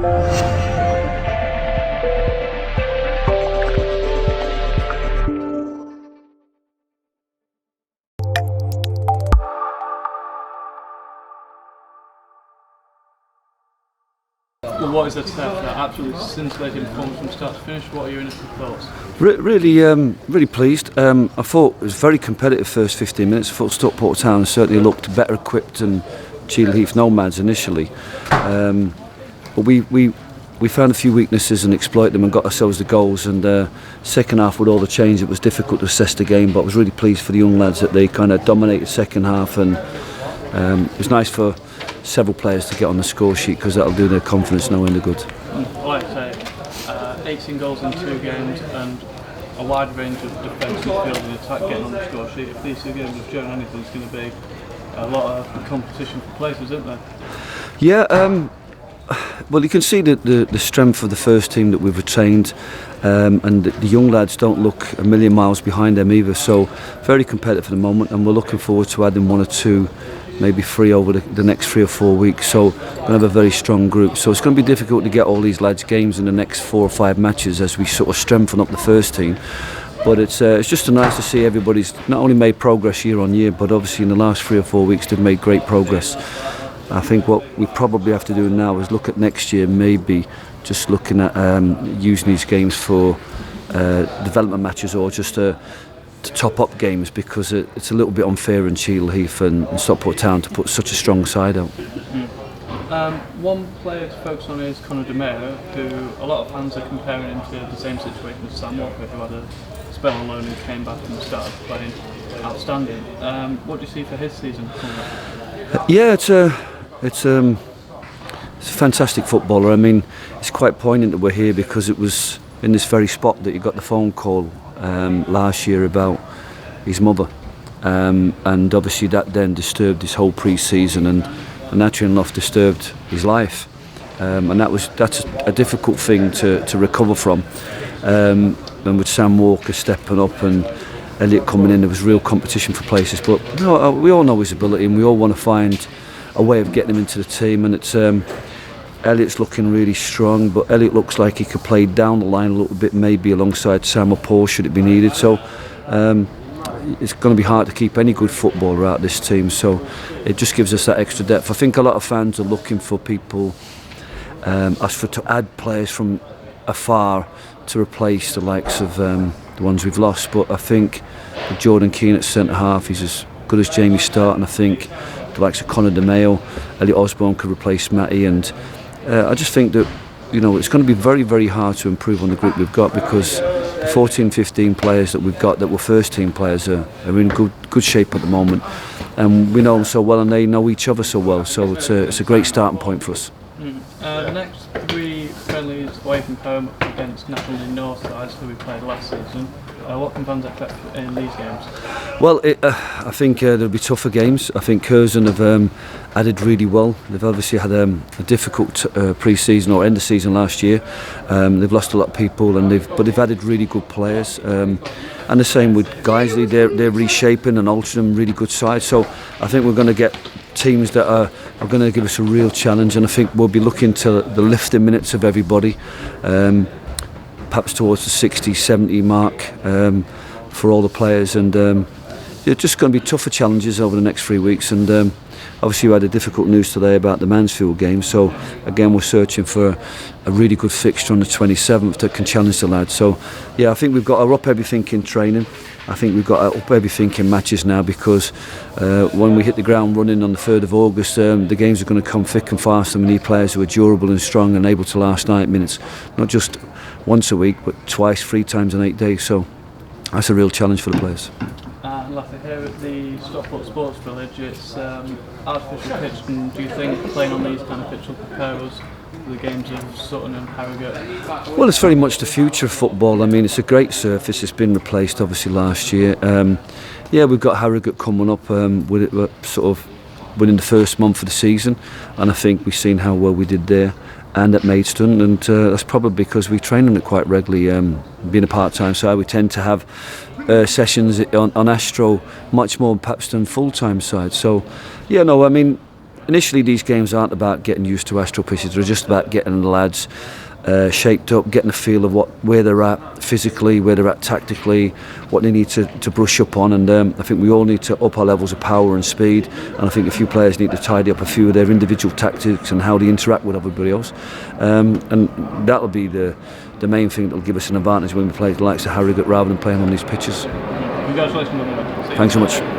Well, what is the test for that absolutely scintillating performance from start to finish? What are your initial thoughts? Really pleased. I thought it was very competitive first 15 minutes. I thought Stockport Town certainly looked better equipped than Cheadle Heath Nomads initially. But we found a few weaknesses and exploited them and got ourselves the goals. And second half, with all the change, it was difficult to assess the game. But I was really pleased for the young lads that they kind of dominated second half, and it was nice for several players to get on the score sheet because that'll do their confidence knowing they're good. Like I say, 18 goals in 2 games and a wide range of defence and fielding attack getting on the score sheet. If these 2 games have shown anything, it's going to be a lot of competition for places, isn't there? Yeah, well, you can see the strength of the first team that we've retained, and the young lads don't look a million miles behind them either, so very competitive at the moment, and we're looking forward to adding 1 or 2, maybe 3 over the next 3 or 4 weeks. So we're going to have a very strong group, so it's going to be difficult to get all these lads games in the next 4 or 5 matches as we sort of strengthen up the first team. But it's just nice to see everybody's not only made progress year on year, but obviously in the last 3 or 4 weeks they've made great progress. I think what we probably have to do now is look at next year, maybe just looking at using these games for development matches or just to top up games, because it's a little bit unfair in Cheadle Heath and Stockport Town to put such a strong side out. One player to focus on is Conor DeMeo, who a lot of fans are comparing him to the same situation as Sam Walker, who had a spell on loan and came back and started playing outstanding. What do you see for his season coming up? Yeah, it's a fantastic footballer. I mean, it's quite poignant that we're here because it was in this very spot that you got the phone call last year about his mother, and obviously that then disturbed his whole pre-season and naturally enough disturbed his life, and that's a difficult thing to recover from, and with Sam Walker stepping up and Elliot coming in, there was real competition for places, but we all know his ability and we all want to find a way of getting him into the team, and it's Elliot's looking really strong, but Elliot looks like he could play down the line a little bit, maybe alongside Sam or Paul should it be needed. So it's going to be hard to keep any good footballer out of this team, so it just gives us that extra depth. I think a lot of fans are looking for people, to add players from afar to replace the likes of the ones we've lost, but I think with Jordan Keane at centre half, he's as good as Jamie Start, and I think the likes of Conor DeMeo, Elliot Osborne could replace Matty, and I just think that it's going to be very, very hard to improve on the group we've got, because the 14-15 players that we've got that were first team players are in good shape at the moment, and we know them so well and they know each other so well, so it's a great starting point for us. The next 3 friendlies away from home against National League North sides who we played last season. What can fans expect in these games? Well, I think there'll be tougher games. I think Curzon have added really well. They've obviously had a difficult pre-season or end of season last year. They've lost a lot of people, but they've added really good players. And the same with Guiseley. They're reshaping and altering really good sides. So I think we're going to get teams that are going to give us a real challenge, and I think we'll be looking to the lifting minutes of everybody. Perhaps towards the 60-70 mark for all the players, and it's just going to be tougher challenges over the next 3 weeks, and obviously we had a difficult news today about the Mansfield game, so again we're searching for a really good fixture on the 27th that can challenge the lads. So yeah, I think we've got to up everything in training. I think we've got to up everything in matches now, because when we hit the ground running on the 3rd of August, the games are going to come thick and fast, and we need players who are durable and strong and able to last 90 minutes, not just once a week but twice, 3 times in 8 days. So that's a real challenge for the players. Lastly, here at the Stockport Sports Village, it's artificial pitch, and do you think playing on these kind of pitch will prepare us for the games of Sutton and Harrogate? Well, it's very much the future of football. I mean, it's a great surface. It's been replaced obviously last year. Yeah, we've got Harrogate coming up with it, sort of winning the first month of the season, and I think we've seen how well we did there and at Maidstone, and that's probably because we train on it quite regularly. Being a part-time side, we tend to have sessions on Astro much more perhaps than full-time side. So yeah, no, I mean, initially these games aren't about getting used to Astro pitches. They're just about getting the lads shaped up, getting a feel of where they're at physically, where they're at tactically, what they need to brush up on. And I think we all need to up our levels of power and speed, and I think a few players need to tidy up a few of their individual tactics and how they interact with everybody else, and that'll be the main thing that'll give us an advantage when we play the likes of Harrogate rather than playing on these pitches. Congratulations on the win. Thanks so much.